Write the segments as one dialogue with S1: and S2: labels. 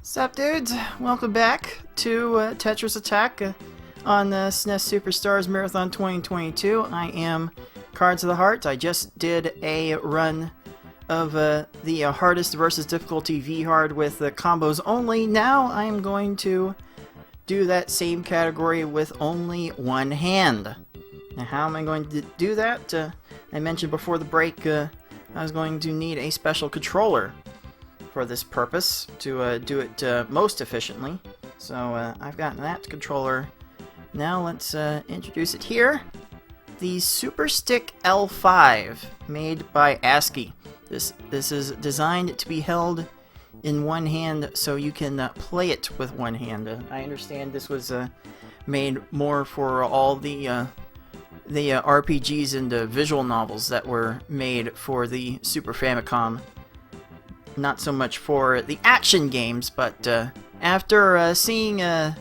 S1: Sup dudes, welcome back to Tetris Attack on the SNES Super Stars Marathon 2022. I am Cards of the Heart. I just did a run of the hardest versus difficulty V-Hard with combos only. Now I am going to do that same category with only one hand. Now how am I going to do that? I mentioned before the break I was going to need a special controller for this purpose to do it most efficiently. So I've gotten that controller. Now let's introduce it here. The Super Stick L5, made by ASCII. This is designed to be held in one hand so you can play it with one hand. I understand this was made more for all the RPGs and visual novels that were made for the Super Famicom. Not so much for the action games, but after seeing Edo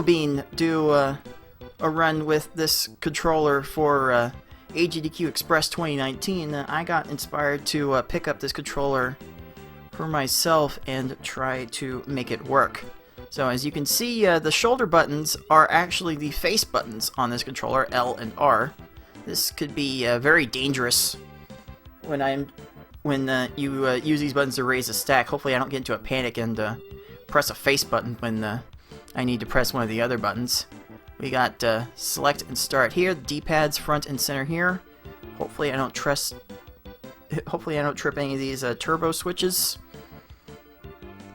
S1: Bean do a run with this controller for AGDQ Express 2019, I got inspired to pick up this controller for myself and try to make it work. So as you can see, the shoulder buttons are actually the face buttons on this controller, L and R. This could be very dangerous when you use these buttons to raise a stack. Hopefully I don't get into a panic and press a face button when I need to press one of the other buttons. We got select and start here, the D-pads front and center here. Hopefully I don't trip any of these turbo switches.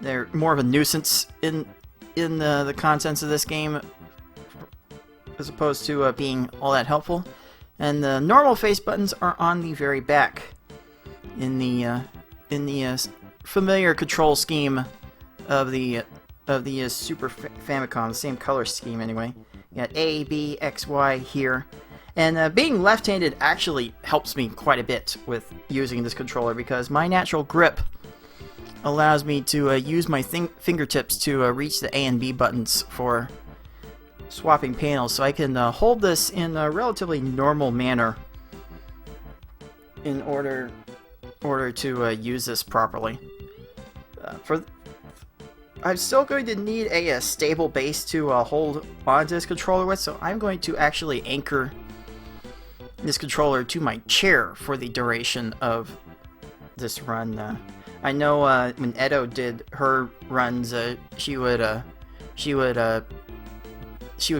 S1: They're more of a nuisance in the contents of this game as opposed to being all that helpful. And the normal face buttons are on the very back in the familiar control scheme of the Super Famicom, the same color scheme anyway. You got A, B, X, Y here. And being left-handed actually helps me quite a bit with using this controller because my natural grip allows me to use my fingertips to reach the A and B buttons for swapping panels. So I can hold this in a relatively normal manner in order to use this properly. I'm still going to need a stable base to hold onto this controller with, so I'm going to actually anchor this controller to my chair for the duration of this run. I know when Edo did her runs, she would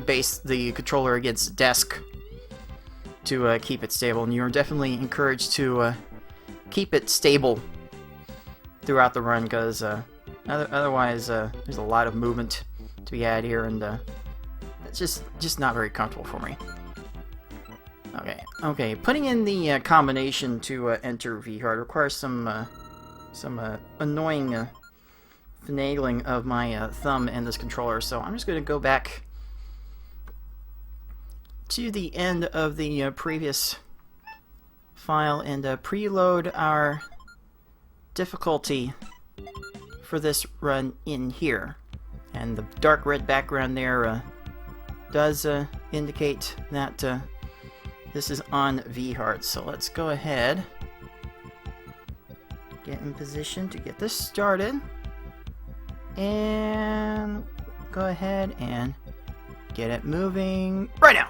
S1: base the controller against the desk to keep it stable, and you're definitely encouraged to keep it stable throughout the run because otherwise there's a lot of movement to be had here, and it's just not very comfortable for me. Okay, putting in the combination to enter V-Hard requires some annoying finagling of my thumb and this controller, so I'm just going to go back to the end of the previous file and preload our difficulty for this run in here. And the dark red background there does indicate that this is on V-Hard. So let's go ahead, get in position to get this started, and go ahead and get it moving right now.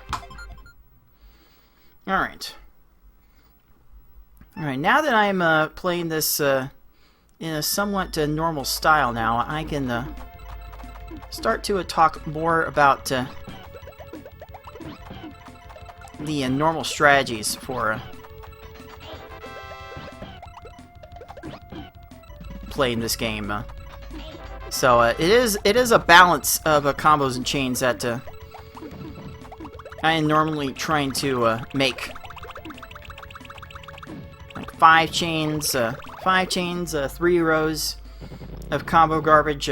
S1: Alright, now that I'm playing this in a somewhat normal style now, I can start to talk more about the normal strategies for playing this game. So it is a balance of combos and chains that I am normally trying to make. Like 5 chains, 3 rows of combo garbage.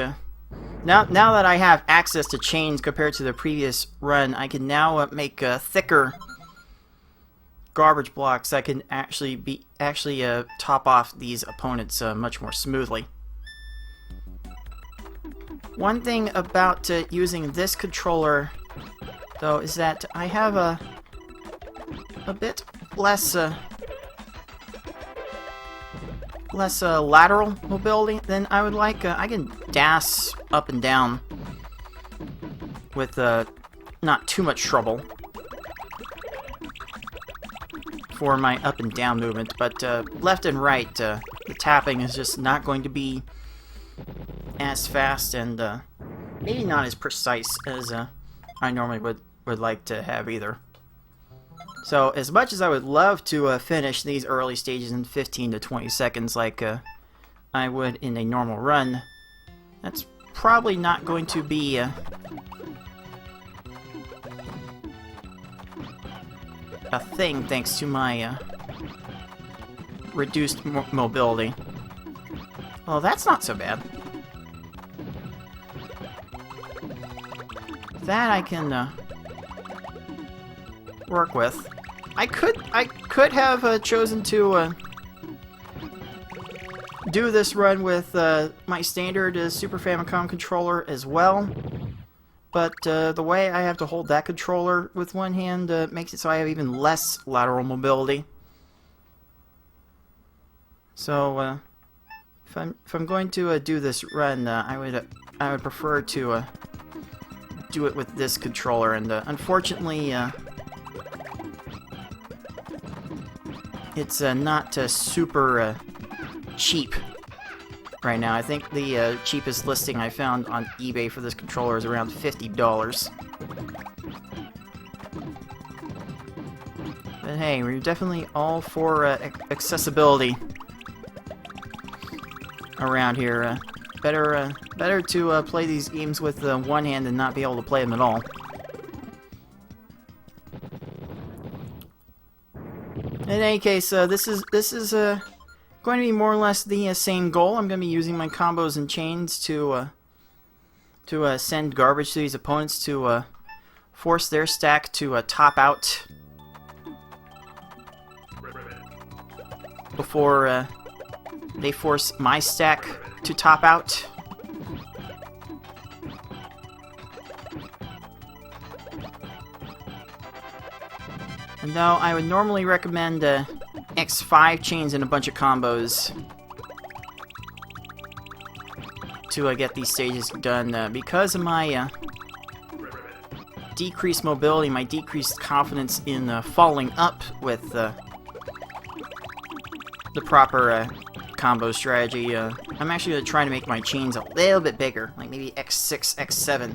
S1: Now that I have access to chains compared to the previous run, I can now make thicker garbage blocks that can actually top off these opponents much more smoothly. One thing about using this controller, though, is that I have a bit less less lateral mobility than I would like. I can dash up and down with not too much trouble for my up and down movement, but left and right, the tapping is just not going to be as fast and maybe not as precise as I normally would like to have either. So as much as I would love to finish these early stages in 15 to 20 seconds like I would in a normal run, that's probably not going to be a thing thanks to my reduced mobility. Well, that's not so bad. That I can work with. I could have chosen to do this run with my standard Super Famicom controller as well, but the way I have to hold that controller with one hand makes it so I have even less lateral mobility. So if I'm going to do this run, I would prefer to do it with this controller, and unfortunately it's not super cheap right now. I think the cheapest listing I found on eBay for this controller is around $50. But hey, we're definitely all for accessibility around here. Better to play these games with one hand than not be able to play them at all. In any case, this is going to be more or less the same goal. I'm going to be using my combos and chains to send garbage to these opponents to force their stack to top out before they force my stack to top out. And though I would normally recommend X5 chains and a bunch of combos to get these stages done, because of my decreased mobility, my decreased confidence in following up with the proper combo strategy, I'm actually going to try to make my chains a little bit bigger, like maybe X6, X7,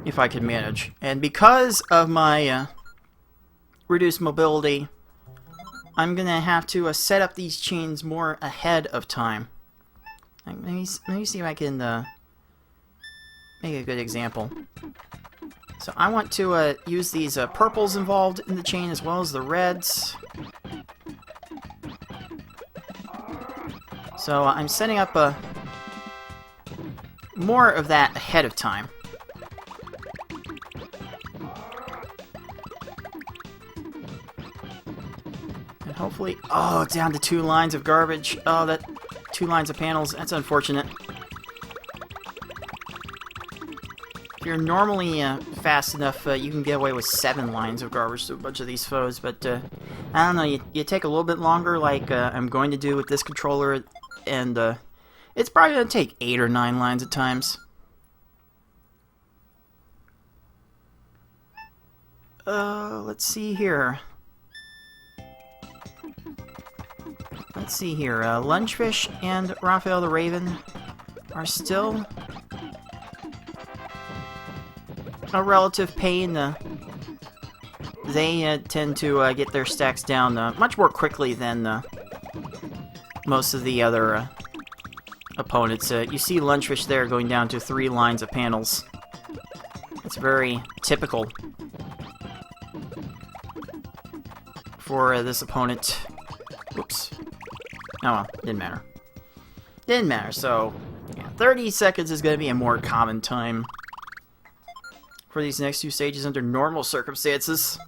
S1: if I can manage. And because of my reduced mobility, I'm going to have to set up these chains more ahead of time. Like, let me see if I can make a good example. So I want to use these purples involved in the chain as well as the reds. So I'm setting up more of that ahead of time. And hopefully... Oh, down to 2 lines of garbage. Oh, that 2 lines of panels. That's unfortunate. If you're normally fast enough, you can get away with 7 lines of garbage to a bunch of these foes, but I don't know, you take a little bit longer, like I'm going to do with this controller, and it's probably going to take 8 or 9 lines at times. Let's see here. Lunchfish and Raphael the Raven are still a relative pain. They tend to get their stacks down much more quickly than most of the other opponents. You see Lunchfish there going down to 3 lines of panels. It's very typical for this opponent. Whoops. Oh well, didn't matter. Didn't matter, so yeah, 30 seconds is going to be a more common time for these next 2 stages under normal circumstances.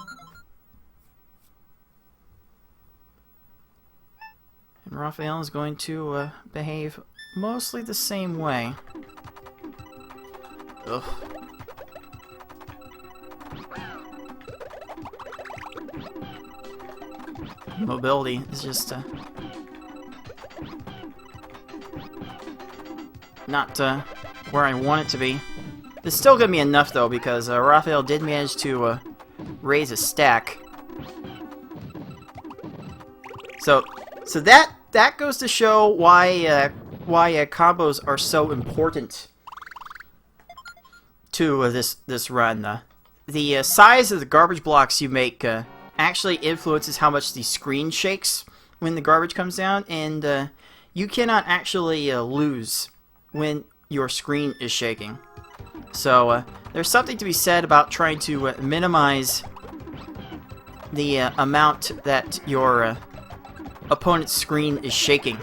S1: And Raphael is going to behave mostly the same way. Ugh. Mobility is just not where I want it to be. It's still gonna be enough though, because Raphael did manage to raise a stack. So that goes to show why combos are so important to this run. The size of the garbage blocks you make actually influences how much the screen shakes when the garbage comes down, and you cannot actually lose when your screen is shaking. So there's something to be said about trying to minimize the amount that your opponent's screen is shaking.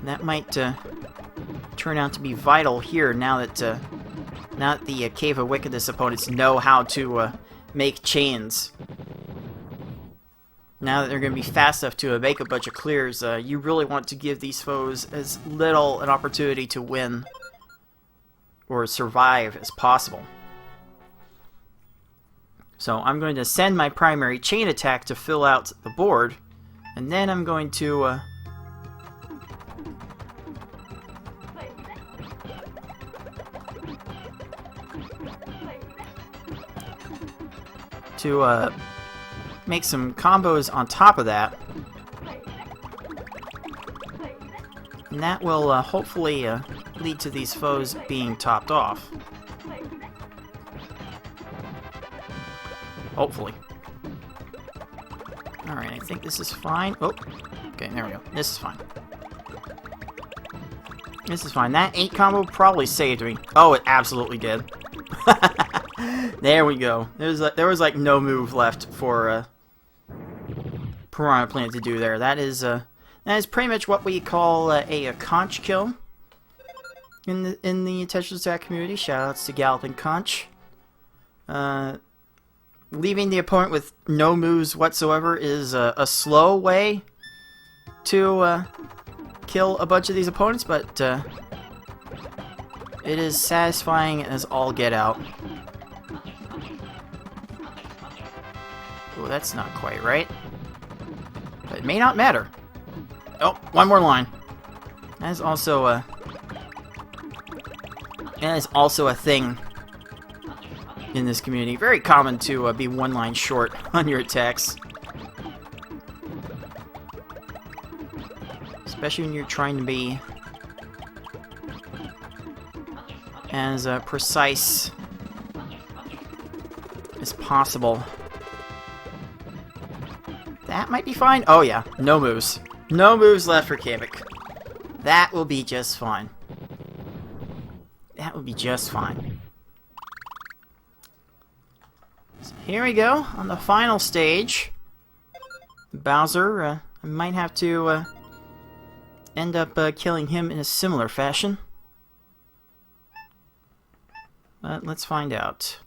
S1: That might turn out to be vital here now that the Cave of Wickedness opponents know how to make chains. Now that they're going to be fast enough to make a bunch of clears, you really want to give these foes as little an opportunity to win or survive as possible. So I'm going to send my primary chain attack to fill out the board, and then I'm going to make some combos on top of that. And that will hopefully lead to these foes being topped off. Hopefully. Alright, I think this is fine. Oh, okay, there we go. This is fine. This is fine. That 8 combo probably saved me. Oh, it absolutely did. There we go. There was like no move left for Piranha Plant to do there. That is pretty much what we call a conch kill in the Tetris Attack community. Shoutouts to Galloping Conch. Leaving the opponent with no moves whatsoever is a slow way to kill a bunch of these opponents, but it is satisfying as all get out. Oh, that's not quite right. But it may not matter. Oh, one more line. That is also a thing in this community. Very common to be one line short on your attacks. Especially when you're trying to be as precise as possible. That might be fine. Oh yeah, no moves. No moves left for Kavik. That will be just fine. That will be just fine. So here we go, on the final stage. Bowser, I might have to end up killing him in a similar fashion. But let's find out.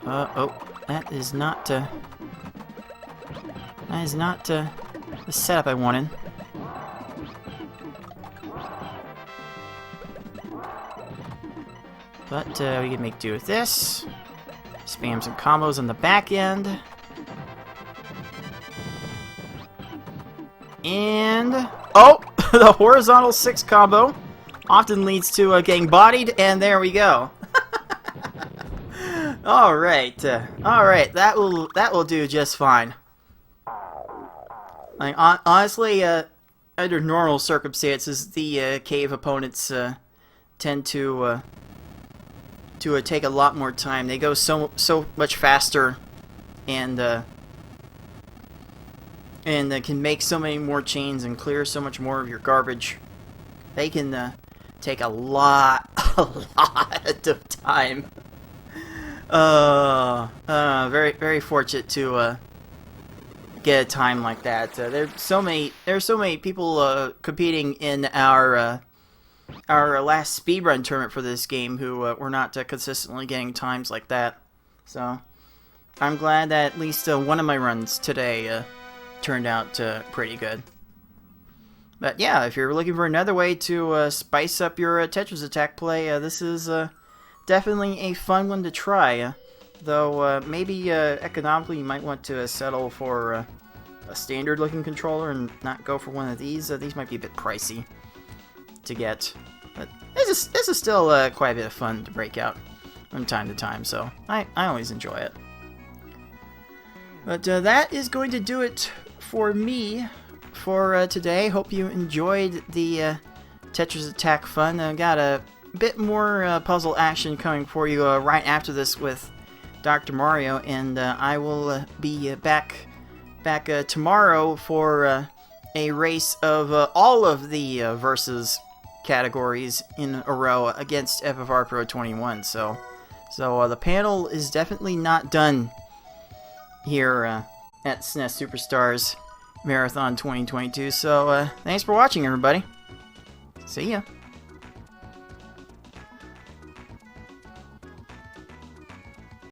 S1: Oh, that is not the setup I wanted. But we can make do with this. Spam some combos on the back end. And oh, the horizontal 6 combo often leads to getting bodied, and there we go. All right, that will do just fine. Like, honestly, under normal circumstances, the cave opponents tend to take a lot more time. They go so much faster, and can make so many more chains and clear so much more of your garbage. They can take a lot of time. Very, very fortunate to get a time like that. There's so many people competing in our last speedrun tournament for this game who were not consistently getting times like that. So I'm glad that at least one of my runs today turned out pretty good. But yeah, if you're looking for another way to spice up your Tetris Attack play, this is definitely a fun one to try. Though maybe economically you might want to settle for a standard looking controller and not go for one of these. These might be a bit pricey to get, but this is still quite a bit of fun to break out from time to time, so I always enjoy it. But that is going to do it for me for today. Hope you enjoyed the Tetris Attack fun. Got a bit more puzzle action coming for you right after this with Dr. Mario, and I will be back tomorrow for a race of all of the versus categories in a row against FFR Pro 21. So the panel is definitely not done here at SNES Super Stars Marathon 2022. So thanks for watching, everybody. See ya.